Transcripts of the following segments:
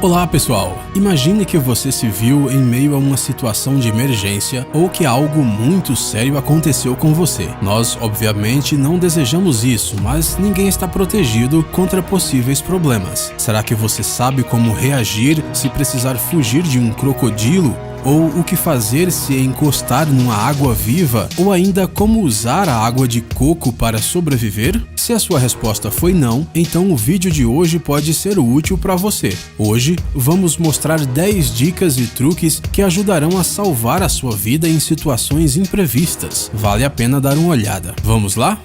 Olá pessoal, imagine que você se viu em meio a uma situação de emergência ou que algo muito sério aconteceu com você. Nós, obviamente, não desejamos isso, mas ninguém está protegido contra possíveis problemas. Será que você sabe como reagir se precisar fugir de um crocodilo? Ou o que fazer se encostar numa água viva? Ou ainda como usar a água de coco para sobreviver? Se a sua resposta foi não, então o vídeo de hoje pode ser útil para você. Hoje vamos mostrar 10 dicas e truques que ajudarão a salvar a sua vida em situações imprevistas. Vale a pena dar uma olhada. Vamos lá?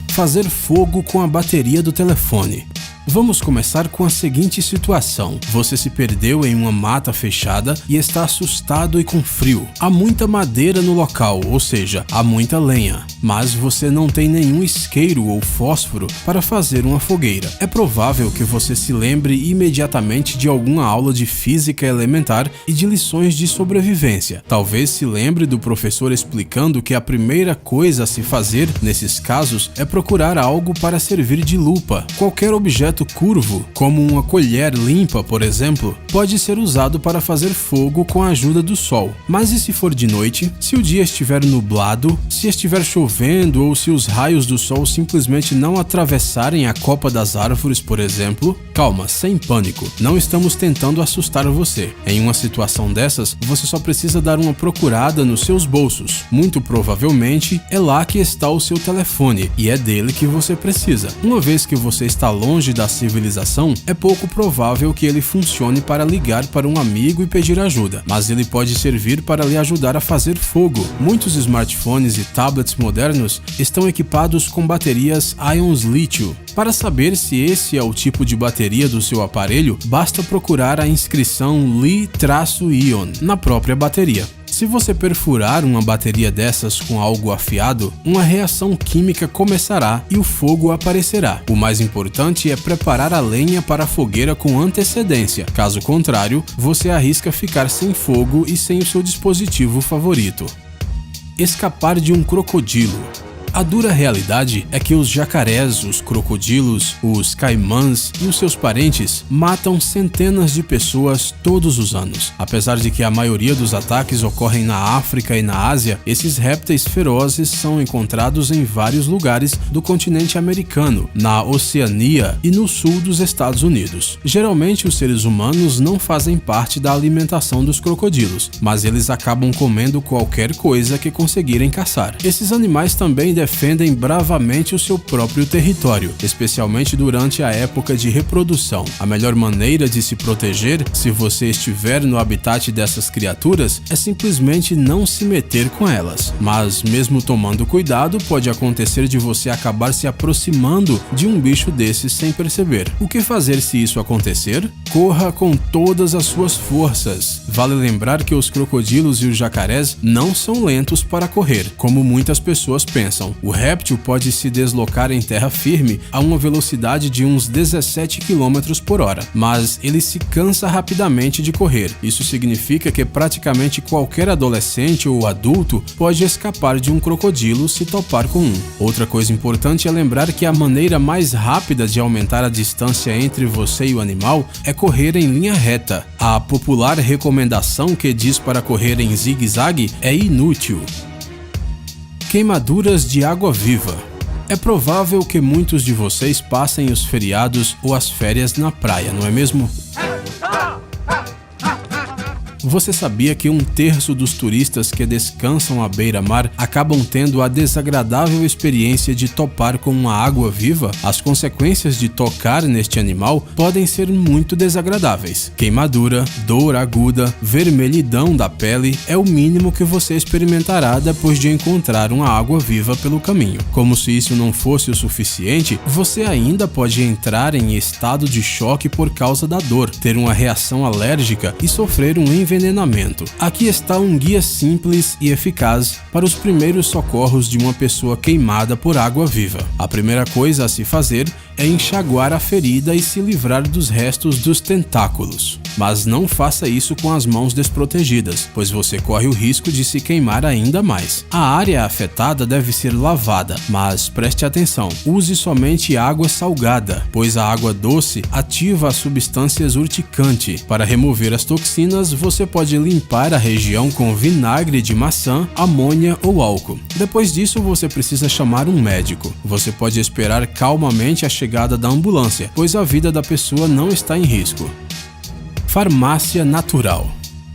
Fazer fogo com a bateria do telefone. Vamos começar com a seguinte situação. Você se perdeu em uma mata fechada e está assustado e com frio. Há muita madeira no local, ou seja, há muita lenha, mas você não tem nenhum isqueiro ou fósforo para fazer uma fogueira. É provável que você se lembre imediatamente de alguma aula de física elementar e de lições de sobrevivência. Talvez se lembre do professor explicando que a primeira coisa a se fazer, nesses casos, é procurar algo para servir de lupa. Qualquer objeto curvo, como uma colher limpa, por exemplo, pode ser usado para fazer fogo com a ajuda do sol. Mas e se for de noite? Se o dia estiver nublado, se estiver chovendo ou se os raios do sol simplesmente não atravessarem a copa das árvores, por exemplo? Calma, sem pânico. Não estamos tentando assustar você. Em uma situação dessas, você só precisa dar uma procurada nos seus bolsos. Muito provavelmente é lá que está o seu telefone e é dele que você precisa. Uma vez que você está longe da civilização, é pouco provável que ele funcione para ligar para um amigo e pedir ajuda, mas ele pode servir para lhe ajudar a fazer fogo. Muitos smartphones e tablets modernos estão equipados com baterias íons lítio. Para saber se esse é o tipo de bateria do seu aparelho, basta procurar a inscrição Li-ion na própria bateria. Se você perfurar uma bateria dessas com algo afiado, uma reação química começará e o fogo aparecerá. O mais importante é preparar a lenha para a fogueira com antecedência. Caso contrário, você arrisca ficar sem fogo e sem o seu dispositivo favorito. Escapar de um crocodilo. A dura realidade é que os jacarés, os crocodilos, os caimãs e os seus parentes matam centenas de pessoas todos os anos. Apesar de que a maioria dos ataques ocorrem na África e na Ásia, esses répteis ferozes são encontrados em vários lugares do continente americano, na Oceania e no sul dos Estados Unidos. Geralmente os seres humanos não fazem parte da alimentação dos crocodilos, mas eles acabam comendo qualquer coisa que conseguirem caçar. Esses animais também defendem bravamente o seu próprio território, especialmente durante a época de reprodução. A melhor maneira de se proteger, se você estiver no habitat dessas criaturas, é simplesmente não se meter com elas. Mas mesmo tomando cuidado, pode acontecer de você acabar se aproximando de um bicho desses sem perceber. O que fazer se isso acontecer? Corra com todas as suas forças. Vale lembrar que os crocodilos e os jacarés não são lentos para correr, como muitas pessoas pensam. O réptil pode se deslocar em terra firme a uma velocidade de uns 17 km por hora, mas ele se cansa rapidamente de correr. Isso significa que praticamente qualquer adolescente ou adulto pode escapar de um crocodilo se topar com um. Outra coisa importante é lembrar que a maneira mais rápida de aumentar a distância entre você e o animal é correr em linha reta. A popular recomendação que diz para correr em zigue-zague é inútil. Queimaduras de água viva. É provável que muitos de vocês passem os feriados ou as férias na praia, não é mesmo? Você sabia que 1/3 dos turistas que descansam à beira-mar acabam tendo a desagradável experiência de topar com uma água viva? As consequências de tocar neste animal podem ser muito desagradáveis. Queimadura, dor aguda, vermelhidão da pele é o mínimo que você experimentará depois de encontrar uma água viva pelo caminho. Como se isso não fosse o suficiente, você ainda pode entrar em estado de choque por causa da dor, ter uma reação alérgica e sofrer um envenenamento. Aqui está um guia simples e eficaz para os primeiros socorros de uma pessoa queimada por água viva. A primeira coisa a se fazer é enxaguar a ferida e se livrar dos restos dos tentáculos. Mas não faça isso com as mãos desprotegidas, pois você corre o risco de se queimar ainda mais. A área afetada deve ser lavada, mas preste atenção, use somente água salgada, pois a água doce ativa as substâncias urticantes. Para remover as toxinas, você pode limpar a região com vinagre de maçã, amônia ou álcool. Depois disso, você precisa chamar um médico. Você pode esperar calmamente a chegada da ambulância, pois a vida da pessoa não está em risco. Farmácia natural.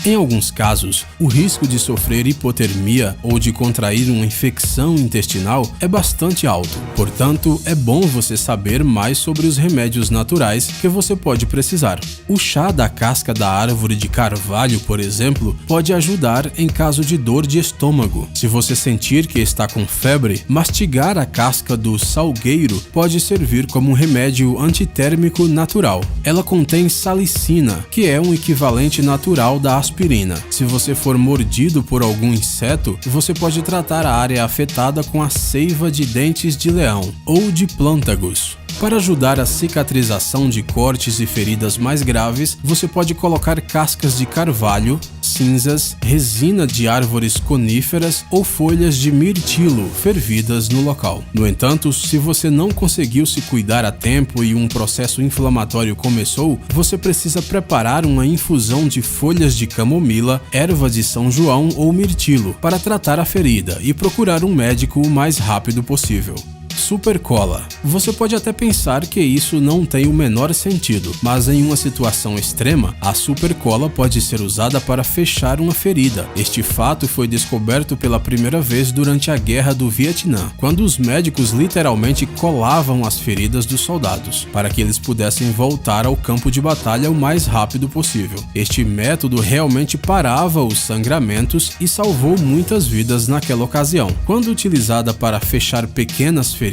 Em alguns casos, o risco de sofrer hipotermia ou de contrair uma infecção intestinal é bastante alto. Portanto, é bom você saber mais sobre os remédios naturais que você pode precisar. O chá da casca da árvore de carvalho, por exemplo, pode ajudar em caso de dor de estômago. Se você sentir que está com febre, mastigar a casca do salgueiro pode servir como um remédio antitérmico natural. Ela contém salicina, que é um equivalente natural da aspirina. Se você for mordido por algum inseto, você pode tratar a área afetada com a seiva de dentes de leão ou de plântagos. Para ajudar a cicatrização de cortes e feridas mais graves, você pode colocar cascas de carvalho, cinzas, resina de árvores coníferas ou folhas de mirtilo fervidas no local. No entanto, se você não conseguiu se cuidar a tempo e um processo inflamatório começou, você precisa preparar uma infusão de folhas de camomila, erva de São João ou mirtilo para tratar a ferida e procurar um médico o mais rápido possível. Supercola. Você pode até pensar que isso não tem o menor sentido, mas em uma situação extrema, a supercola pode ser usada para fechar uma ferida. Este fato foi descoberto pela primeira vez durante a Guerra do Vietnã, quando os médicos literalmente colavam as feridas dos soldados, para que eles pudessem voltar ao campo de batalha o mais rápido possível. Este método realmente parava os sangramentos e salvou muitas vidas naquela ocasião. Quando utilizada para fechar pequenas feridas,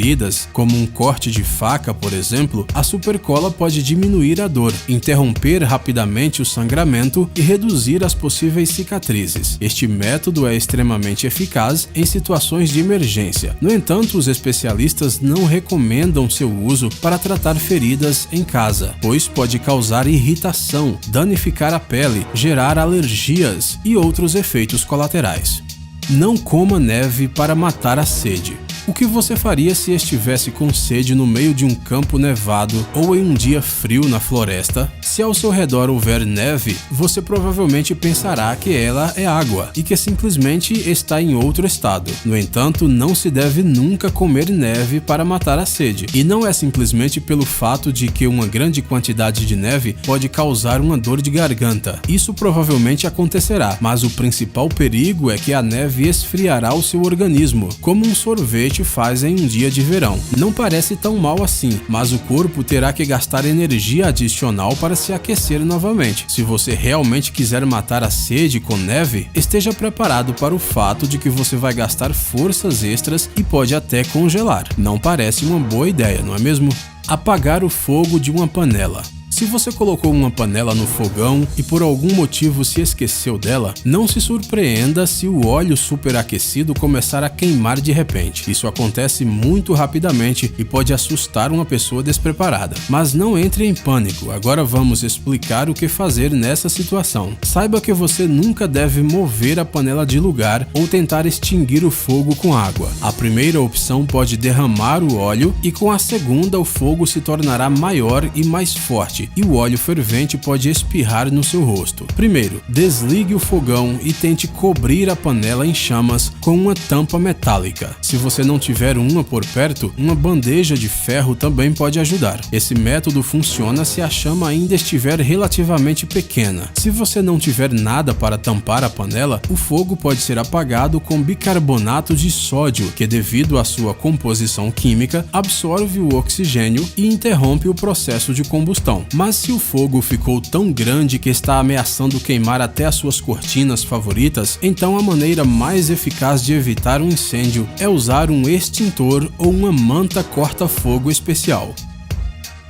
como um corte de faca, por exemplo, a supercola pode diminuir a dor, interromper rapidamente o sangramento e reduzir as possíveis cicatrizes. Este método é extremamente eficaz em situações de emergência. No entanto, os especialistas não recomendam seu uso para tratar feridas em casa, pois pode causar irritação, danificar a pele, gerar alergias e outros efeitos colaterais. Não coma neve para matar a sede. O que você faria se estivesse com sede no meio de um campo nevado ou em um dia frio na floresta? Se ao seu redor houver neve, você provavelmente pensará que ela é água e que simplesmente está em outro estado. No entanto, não se deve nunca comer neve para matar a sede. E não é simplesmente pelo fato de que uma grande quantidade de neve pode causar uma dor de garganta. Isso provavelmente acontecerá, mas o principal perigo é que a neve esfriará o seu organismo, como um sorvete faz em um dia de verão. Não parece tão mal assim, mas o corpo terá que gastar energia adicional para se aquecer novamente. Se você realmente quiser matar a sede com neve, esteja preparado para o fato de que você vai gastar forças extras e pode até congelar. Não parece uma boa ideia, não é mesmo? Apagar o fogo de uma panela. Se você colocou uma panela no fogão e por algum motivo se esqueceu dela, não se surpreenda se o óleo superaquecido começar a queimar de repente. Isso acontece muito rapidamente e pode assustar uma pessoa despreparada. Mas não entre em pânico, agora vamos explicar o que fazer nessa situação. Saiba que você nunca deve mover a panela de lugar ou tentar extinguir o fogo com água. A primeira opção pode derramar o óleo e com a segunda o fogo se tornará maior e mais forte, e o óleo fervente pode espirrar no seu rosto. Primeiro, desligue o fogão e tente cobrir a panela em chamas com uma tampa metálica. Se você não tiver uma por perto, uma bandeja de ferro também pode ajudar. Esse método funciona se a chama ainda estiver relativamente pequena. Se você não tiver nada para tampar a panela, o fogo pode ser apagado com bicarbonato de sódio, que devido à sua composição química, absorve o oxigênio e interrompe o processo de combustão. Mas se o fogo ficou tão grande que está ameaçando queimar até as suas cortinas favoritas, então a maneira mais eficaz de evitar um incêndio é usar um extintor ou uma manta corta-fogo especial.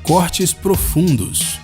Cortes profundos.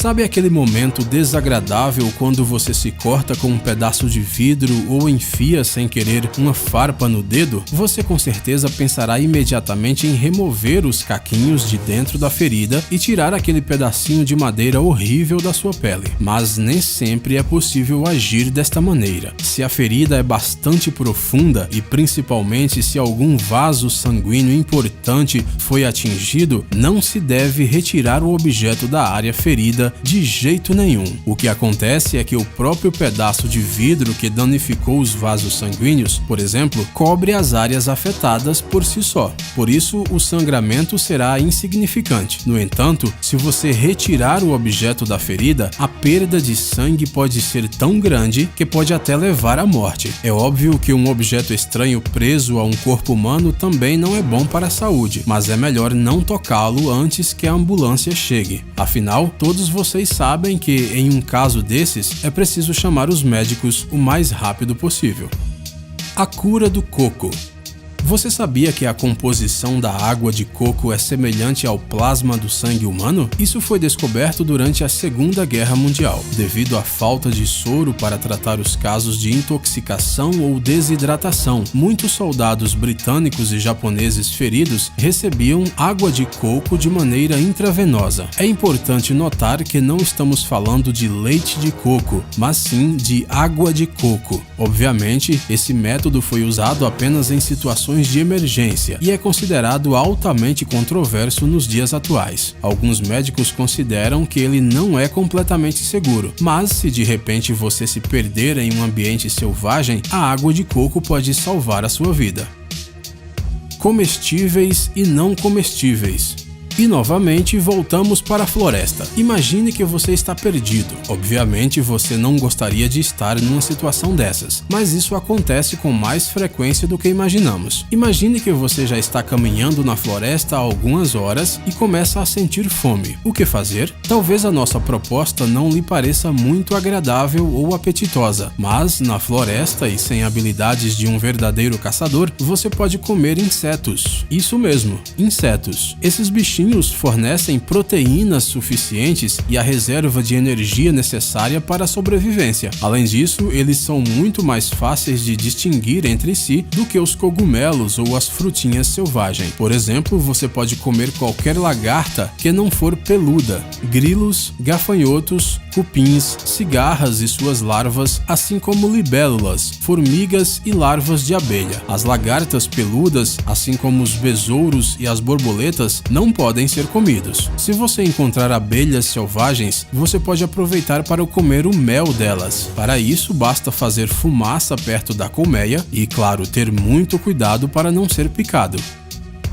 Sabe aquele momento desagradável quando você se corta com um pedaço de vidro ou enfia sem querer uma farpa no dedo? Você com certeza pensará imediatamente em remover os caquinhos de dentro da ferida e tirar aquele pedacinho de madeira horrível da sua pele. Mas nem sempre é possível agir desta maneira. Se a ferida é bastante profunda e principalmente se algum vaso sanguíneo importante foi atingido, não se deve retirar o objeto da área ferida de jeito nenhum. O que acontece é que o próprio pedaço de vidro que danificou os vasos sanguíneos, por exemplo, cobre as áreas afetadas por si só. Por isso, o sangramento será insignificante. No entanto, se você retirar o objeto da ferida, a perda de sangue pode ser tão grande que pode até levar à morte. É óbvio que um objeto estranho preso a um corpo humano também não é bom para a saúde, mas é melhor não tocá-lo antes que a ambulância chegue. Afinal, todos vocês sabem que, em um caso desses, é preciso chamar os médicos o mais rápido possível. A cura do coco. Você sabia que a composição da água de coco é semelhante ao plasma do sangue humano? Isso foi descoberto durante a Segunda Guerra Mundial. Devido à falta de soro para tratar os casos de intoxicação ou desidratação, muitos soldados britânicos e japoneses feridos recebiam água de coco de maneira intravenosa. É importante notar que não estamos falando de leite de coco, mas sim de água de coco. Obviamente, esse método foi usado apenas em situações de emergência e é considerado altamente controverso nos dias atuais. Alguns médicos consideram que ele não é completamente seguro, mas se de repente você se perder em um ambiente selvagem, a água de coco pode salvar a sua vida. Comestíveis e não comestíveis. E novamente voltamos para a floresta. Imagine que você está perdido. Obviamente você não gostaria de estar numa situação dessas, mas isso acontece com mais frequência do que imaginamos. Imagine que você já está caminhando na floresta há algumas horas e começa a sentir fome. O que fazer? Talvez a nossa proposta não lhe pareça muito agradável ou apetitosa, mas na floresta e sem habilidades de um verdadeiro caçador, você pode comer insetos. Isso mesmo, insetos. Esses bichinhos fornecem proteínas suficientes e a reserva de energia necessária para a sobrevivência. Além disso, eles são muito mais fáceis de distinguir entre si do que os cogumelos ou as frutinhas selvagens. Por exemplo, você pode comer qualquer lagarta que não for peluda, grilos, gafanhotos, cupins, cigarras e suas larvas, assim como libélulas, formigas e larvas de abelha. As lagartas peludas, assim como os besouros e as borboletas, não podem ser comidos. Se você encontrar abelhas selvagens, você pode aproveitar para comer o mel delas. Para isso, basta fazer fumaça perto da colmeia e, claro, ter muito cuidado para não ser picado.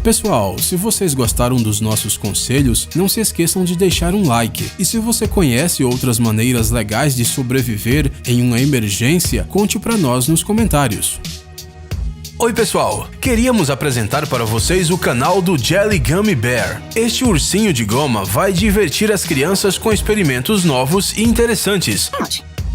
Pessoal, se vocês gostaram dos nossos conselhos, não se esqueçam de deixar um like. E se você conhece outras maneiras legais de sobreviver em uma emergência, conte para nós nos comentários. Oi pessoal, queríamos apresentar para vocês o canal do Jelly Gummy Bear. Este ursinho de goma vai divertir as crianças com experimentos novos e interessantes,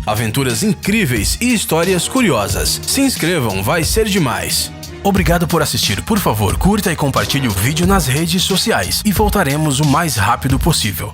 aventuras incríveis e histórias curiosas. Se inscrevam, vai ser demais! Obrigado por assistir, por favor curta e compartilhe o vídeo nas redes sociais e voltaremos o mais rápido possível.